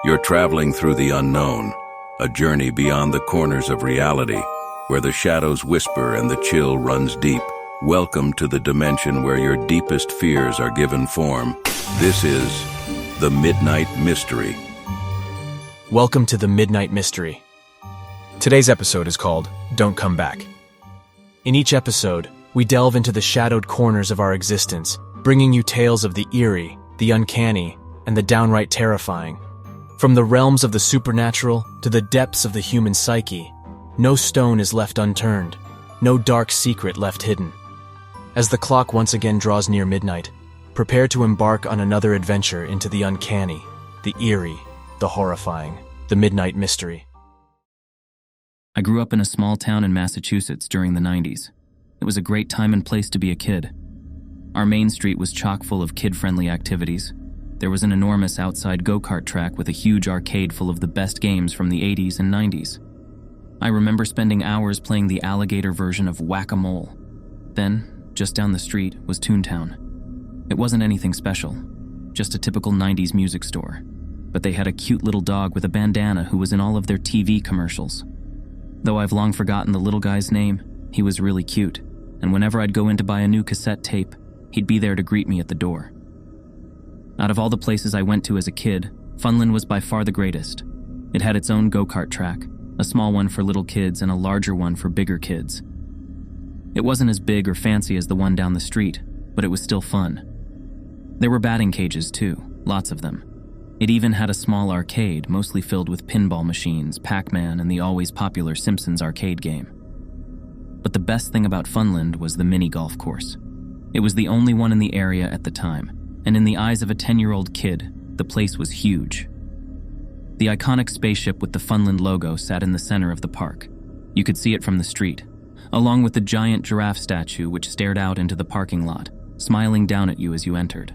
You're traveling through the unknown, a journey beyond the corners of reality, where the shadows whisper and the chill runs deep. Welcome to the dimension where your deepest fears are given form. This is The Midnight Mystery. Welcome to The Midnight Mystery. Today's episode is called Don't Come Back. In each episode, we delve into the shadowed corners of our existence, bringing you tales of the eerie, the uncanny, and the downright terrifying. From the realms of the supernatural to the depths of the human psyche, no stone is left unturned, no dark secret left hidden. As the clock once again draws near midnight, prepare to embark on another adventure into the uncanny, the eerie, the horrifying, the Midnight Mystery. I grew up in a small town in Massachusetts during the 90s. It was a great time and place to be a kid. Our main street was chock full of kid-friendly activities. There was an enormous outside go-kart track with a huge arcade full of the best games from the 80s and 90s. I remember spending hours playing the alligator version of Whack-A-Mole. Then, just down the street, was Toontown. It wasn't anything special, just a typical 90s music store. But they had a cute little dog with a bandana who was in all of their TV commercials. Though I've long forgotten the little guy's name, he was really cute, and whenever I'd go in to buy a new cassette tape, he'd be there to greet me at the door. Out of all the places I went to as a kid, Funland was by far the greatest. It had its own go-kart track, a small one for little kids and a larger one for bigger kids. It wasn't as big or fancy as the one down the street, but it was still fun. There were batting cages too, lots of them. It even had a small arcade, mostly filled with pinball machines, Pac-Man, and the always popular Simpsons arcade game. But the best thing about Funland was the mini golf course. It was the only one in the area at the time, and in the eyes of a 10-year-old kid, the place was huge. The iconic spaceship with the Funland logo sat in the center of the park. You could see it from the street, along with the giant giraffe statue which stared out into the parking lot, smiling down at you as you entered.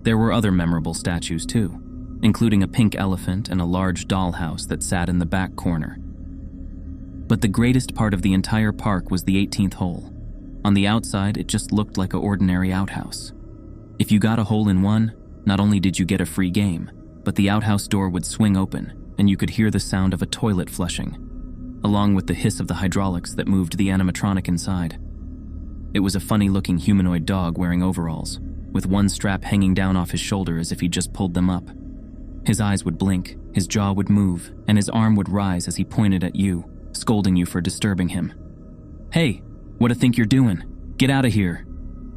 There were other memorable statues too, including a pink elephant and a large dollhouse that sat in the back corner. But the greatest part of the entire park was the 18th hole. On the outside, it just looked like an ordinary outhouse. If you got a hole-in-one, not only did you get a free game, but the outhouse door would swing open, and you could hear the sound of a toilet flushing, along with the hiss of the hydraulics that moved the animatronic inside. It was a funny-looking humanoid dog wearing overalls, with one strap hanging down off his shoulder as if he just pulled them up. His eyes would blink, his jaw would move, and his arm would rise as he pointed at you, scolding you for disturbing him. "Hey, what'd think you're doing? Get out of here,"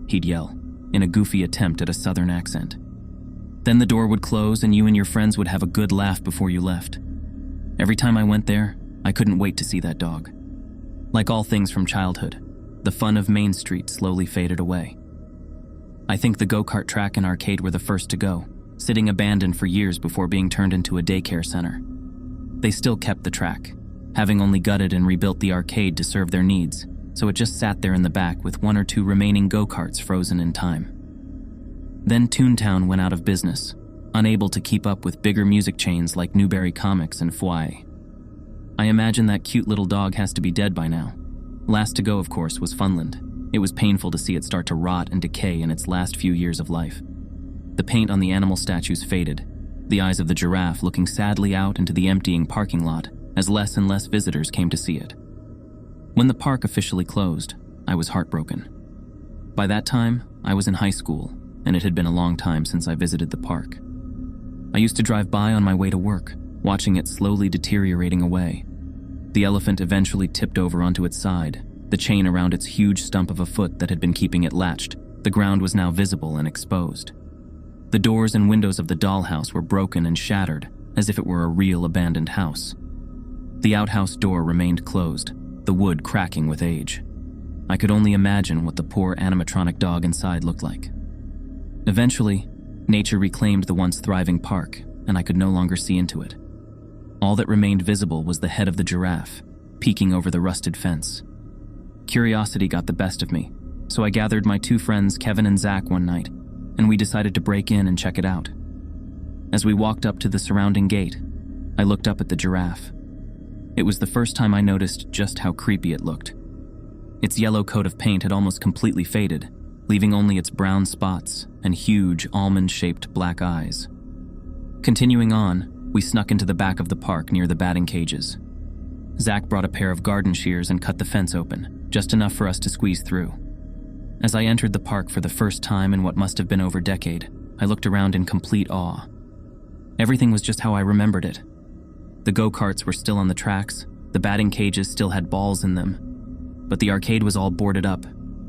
he'd yell, in a goofy attempt at a southern accent. Then the door would close and you and your friends would have a good laugh before you left. Every time I went there, I couldn't wait to see that dog. Like all things from childhood, the fun of Main Street slowly faded away. I think the go-kart track and arcade were the first to go, sitting abandoned for years before being turned into a daycare center. They still kept the track, having only gutted and rebuilt the arcade to serve their needs, so it just sat there in the back with one or two remaining go-karts frozen in time. Then Toontown went out of business, unable to keep up with bigger music chains like Newberry Comics and Fwy. I imagine that cute little dog has to be dead by now. Last to go, of course, was Funland. It was painful to see it start to rot and decay in its last few years of life. The paint on the animal statues faded, the eyes of the giraffe looking sadly out into the emptying parking lot as less and less visitors came to see it. When the park officially closed, I was heartbroken. By that time, I was in high school, and it had been a long time since I visited the park. I used to drive by on my way to work, watching it slowly deteriorating away. The elephant eventually tipped over onto its side, the chain around its huge stump of a foot that had been keeping it latched. The ground was now visible and exposed. The doors and windows of the dollhouse were broken and shattered, as if it were a real abandoned house. The outhouse door remained closed, the wood cracking with age. I could only imagine what the poor animatronic dog inside looked like. Eventually, nature reclaimed the once thriving park, and I could no longer see into it. All that remained visible was the head of the giraffe, peeking over the rusted fence. Curiosity got the best of me, so I gathered my two friends Kevin and Zach one night, and we decided to break in and check it out. As we walked up to the surrounding gate, I looked up at the giraffe. It was the first time I noticed just how creepy it looked. Its yellow coat of paint had almost completely faded, leaving only its brown spots and huge almond-shaped black eyes. Continuing on, We snuck into the back of the park near the batting cages. Zach brought a pair of garden shears and cut the fence open, just enough for us to squeeze through. As I entered the park for the first time in what must have been over a decade, I looked around in complete awe. Everything was just how I remembered it. The go-karts were still on the tracks, the batting cages still had balls in them, but the arcade was all boarded up,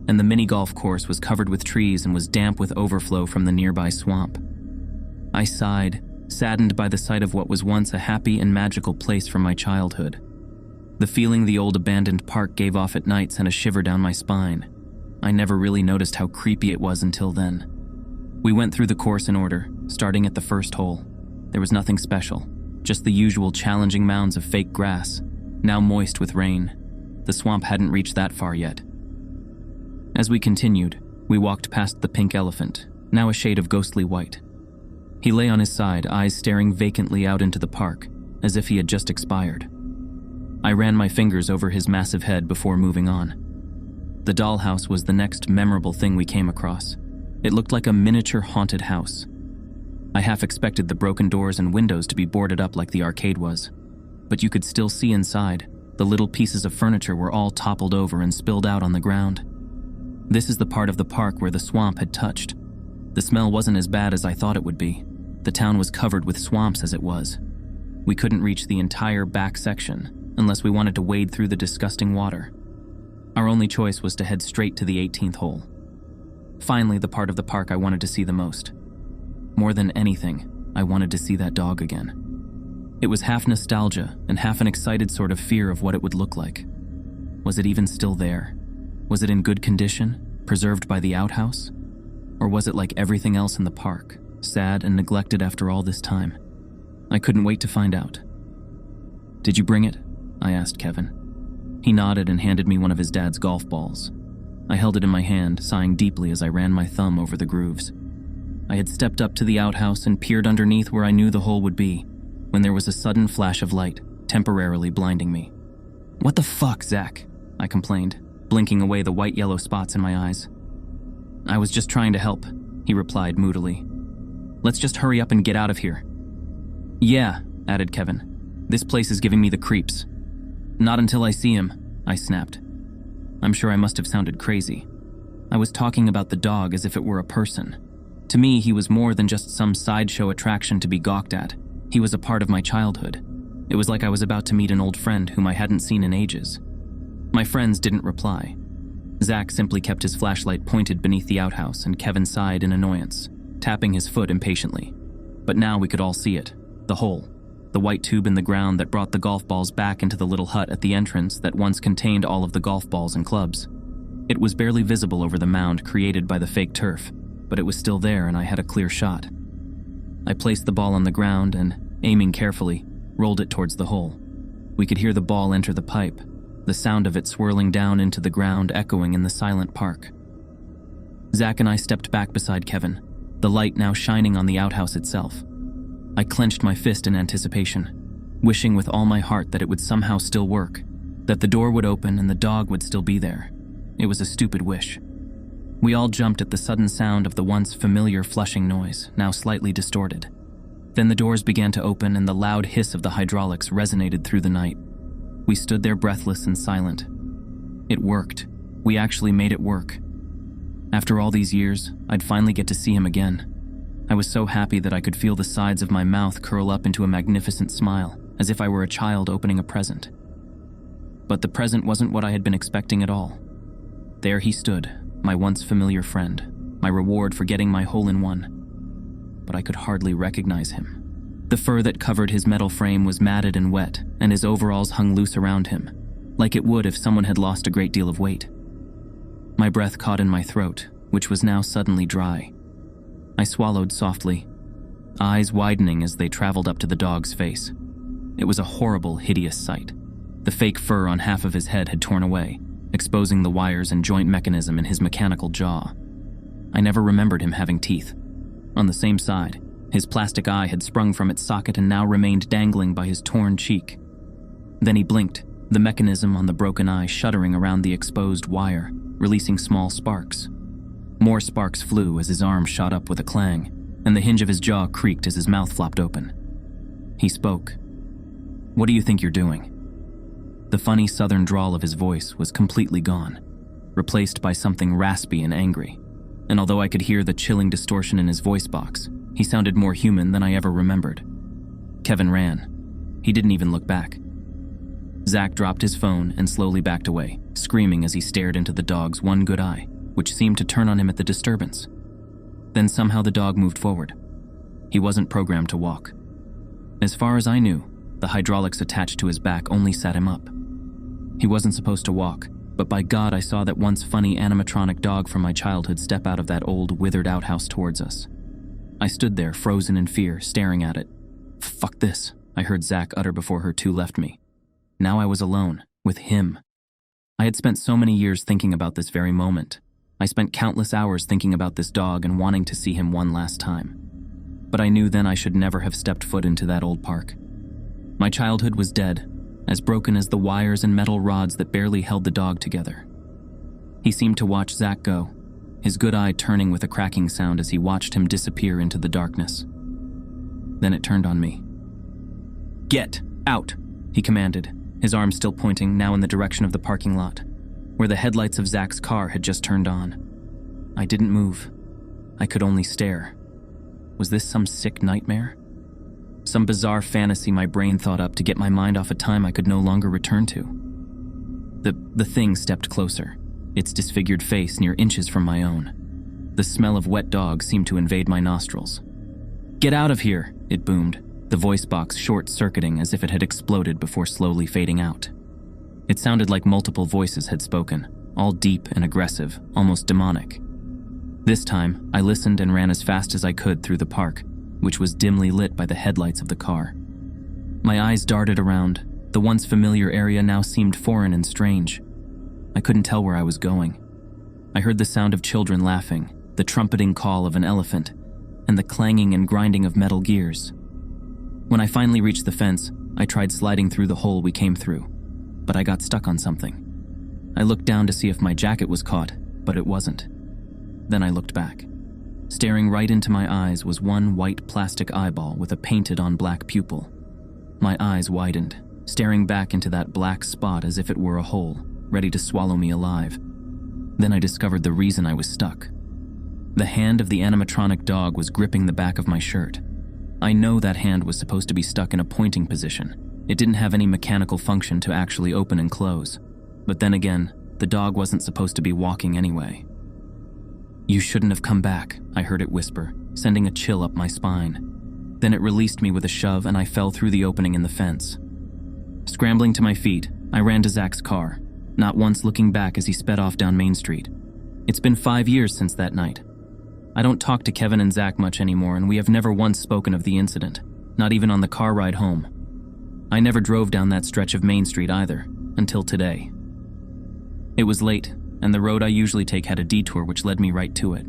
and the mini-golf course was covered with trees and was damp with overflow from the nearby swamp. I sighed, saddened by the sight of what was once a happy and magical place from my childhood. The feeling the old abandoned park gave off at night sent a shiver down my spine. I never really noticed how creepy it was until then. We went through the course in order, starting at the first hole. There was nothing special, just the usual challenging mounds of fake grass, now moist with rain. The swamp hadn't reached that far yet. As we continued, we walked past the pink elephant, now a shade of ghostly white. He lay on his side, eyes staring vacantly out into the park, as if he had just expired. I ran my fingers over his massive head before moving on. The dollhouse was the next memorable thing we came across. It looked like a miniature haunted house. I half expected the broken doors and windows to be boarded up like the arcade was, but you could still see inside. The little pieces of furniture were all toppled over and spilled out on the ground. This is the part of the park where the swamp had touched. The smell wasn't as bad as I thought it would be. The town was covered with swamps as it was. We couldn't reach the entire back section unless we wanted to wade through the disgusting water. Our only choice was to head straight to the 18th hole. Finally, the part of the park I wanted to see the most. More than anything, I wanted to see that dog again. It was half nostalgia and half an excited sort of fear of what it would look like. Was it even still there? Was it in good condition, preserved by the outhouse? Or was it like everything else in the park, sad and neglected after all this time? I couldn't wait to find out. "Did you bring it?" I asked Kevin. He nodded and handed me one of his dad's golf balls. I held it in my hand, sighing deeply as I ran my thumb over the grooves. I had stepped up to the outhouse and peered underneath where I knew the hole would be, when there was a sudden flash of light, temporarily blinding me. "What the fuck, Zach?" I complained, blinking away the white-yellow spots in my eyes. "I was just trying to help," he replied moodily. "Let's just hurry up and get out of here." "Yeah," added Kevin. "This place is giving me the creeps." "Not until I see him," I snapped. I'm sure I must have sounded crazy. I was talking about the dog as if it were a person. To me, he was more than just some sideshow attraction to be gawked at. He was a part of my childhood. It was like I was about to meet an old friend whom I hadn't seen in ages. My friends didn't reply. Zach simply kept his flashlight pointed beneath the outhouse, and Kevin sighed in annoyance, tapping his foot impatiently. But now we could all see it. The hole. The white tube in the ground that brought the golf balls back into the little hut at the entrance that once contained all of the golf balls and clubs. It was barely visible over the mound created by the fake turf, but it was still there and I had a clear shot. I placed the ball on the ground and, aiming carefully, rolled it towards the hole. We could hear the ball enter the pipe, the sound of it swirling down into the ground echoing in the silent park. Zach and I stepped back beside Kevin, the light now shining on the outhouse itself. I clenched my fist in anticipation, wishing with all my heart that it would somehow still work, that the door would open and the dog would still be there. It was a stupid wish. We all jumped at the sudden sound of the once familiar flushing noise, now slightly distorted. Then the doors began to open and the loud hiss of the hydraulics resonated through the night. We stood there breathless and silent. It worked. We actually made it work. After all these years, I'd finally get to see him again. I was so happy that I could feel the sides of my mouth curl up into a magnificent smile, as if I were a child opening a present. But the present wasn't what I had been expecting at all. There he stood, my once familiar friend, my reward for getting my hole-in-one. But I could hardly recognize him. The fur that covered his metal frame was matted and wet, and his overalls hung loose around him, like it would if someone had lost a great deal of weight. My breath caught in my throat, which was now suddenly dry. I swallowed softly, eyes widening as they traveled up to the dog's face. It was a horrible, hideous sight. The fake fur on half of his head had torn away, exposing the wires and joint mechanism in his mechanical jaw. I never remembered him having teeth. On the same side, his plastic eye had sprung from its socket and now remained dangling by his torn cheek. Then he blinked, the mechanism on the broken eye shuddering around the exposed wire, releasing small sparks. More sparks flew as his arm shot up with a clang, and the hinge of his jaw creaked as his mouth flopped open. He spoke. "What do you think you're doing?" The funny southern drawl of his voice was completely gone, replaced by something raspy and angry. And although I could hear the chilling distortion in his voice box, he sounded more human than I ever remembered. Kevin ran. He didn't even look back. Zach dropped his phone and slowly backed away, screaming as he stared into the dog's one good eye, which seemed to turn on him at the disturbance. Then somehow the dog moved forward. He wasn't programmed to walk. As far as I knew, the hydraulics attached to his back only sat him up. He wasn't supposed to walk, but by God I saw that once funny animatronic dog from my childhood step out of that old, withered outhouse towards us. I stood there, frozen in fear, staring at it. "Fuck this," I heard Zach utter before her two left me. Now I was alone, with him. I had spent so many years thinking about this very moment. I spent countless hours thinking about this dog and wanting to see him one last time. But I knew then I should never have stepped foot into that old park. My childhood was dead, as broken as the wires and metal rods that barely held the dog together. He seemed to watch Zach go, his good eye turning with a cracking sound as he watched him disappear into the darkness. Then it turned on me. "Get out," he commanded, his arm still pointing now in the direction of the parking lot, where the headlights of Zach's car had just turned on. I didn't move. I could only stare. Was this some sick nightmare? Some bizarre fantasy my brain thought up to get my mind off a time I could no longer return to? The thing stepped closer, its disfigured face near inches from my own. The smell of wet dog seemed to invade my nostrils. "Get out of here," it boomed, the voice box short-circuiting as if it had exploded before slowly fading out. It sounded like multiple voices had spoken, all deep and aggressive, almost demonic. This time, I listened and ran as fast as I could through the park, which was dimly lit by the headlights of the car. My eyes darted around. The once familiar area now seemed foreign and strange. I couldn't tell where I was going. I heard the sound of children laughing, the trumpeting call of an elephant, and the clanging and grinding of metal gears. When I finally reached the fence, I tried sliding through the hole we came through, but I got stuck on something. I looked down to see if my jacket was caught, but it wasn't. Then I looked back. Staring right into my eyes was one white plastic eyeball with a painted-on black pupil. My eyes widened, staring back into that black spot as if it were a hole, ready to swallow me alive. Then I discovered the reason I was stuck. The hand of the animatronic dog was gripping the back of my shirt. I know that hand was supposed to be stuck in a pointing position. It didn't have any mechanical function to actually open and close. But then again, the dog wasn't supposed to be walking anyway. "You shouldn't have come back," I heard it whisper, sending a chill up my spine. Then it released me with a shove and I fell through the opening in the fence. Scrambling to my feet, I ran to Zach's car, not once looking back as he sped off down Main Street. It's been 5 years since that night. I don't talk to Kevin and Zach much anymore, and we have never once spoken of the incident, not even on the car ride home. I never drove down that stretch of Main Street either, until today. It was late, and the road I usually take had a detour which led me right to it.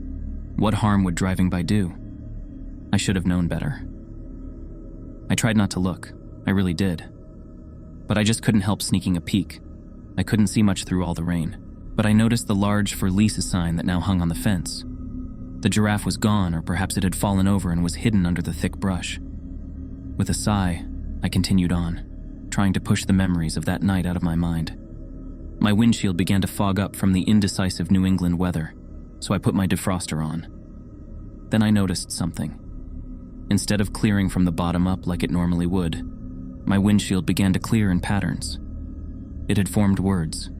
What harm would driving by do? I should have known better. I tried not to look, I really did. But I just couldn't help sneaking a peek. I couldn't see much through all the rain, but I noticed the large "For Lisa" sign that now hung on the fence. The giraffe was gone, or perhaps it had fallen over and was hidden under the thick brush. With a sigh, I continued on, trying to push the memories of that night out of my mind. My windshield began to fog up from the indecisive New England weather, so I put my defroster on. Then I noticed something. Instead of clearing from the bottom up like it normally would, my windshield began to clear in patterns. It had formed words.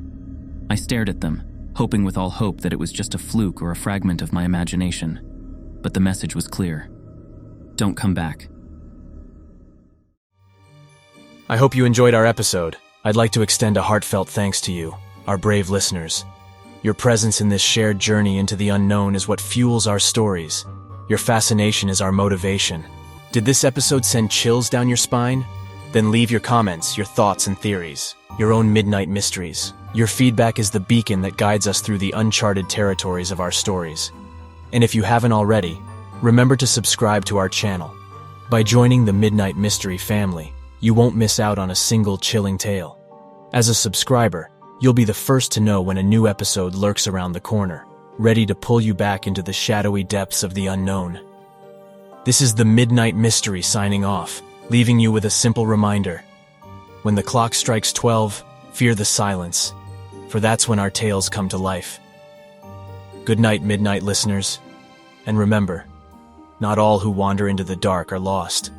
I stared at them, hoping with all hope that it was just a fluke or a fragment of my imagination. But the message was clear. Don't come back. I hope you enjoyed our episode. I'd like to extend a heartfelt thanks to you, our brave listeners. Your presence in this shared journey into the unknown is what fuels our stories. Your fascination is our motivation. Did this episode send chills down your spine? Then leave your comments, your thoughts and theories, your own midnight mysteries. Your feedback is the beacon that guides us through the uncharted territories of our stories. And if you haven't already, remember to subscribe to our channel. By joining the Midnight Mystery family, you won't miss out on a single chilling tale. As a subscriber, you'll be the first to know when a new episode lurks around the corner, ready to pull you back into the shadowy depths of the unknown. This is the Midnight Mystery signing off. leaving you with a simple reminder. When the clock strikes 12, fear the silence, for that's when our tales come to life. Good night, Midnight listeners, and remember, not all who wander into the dark are lost.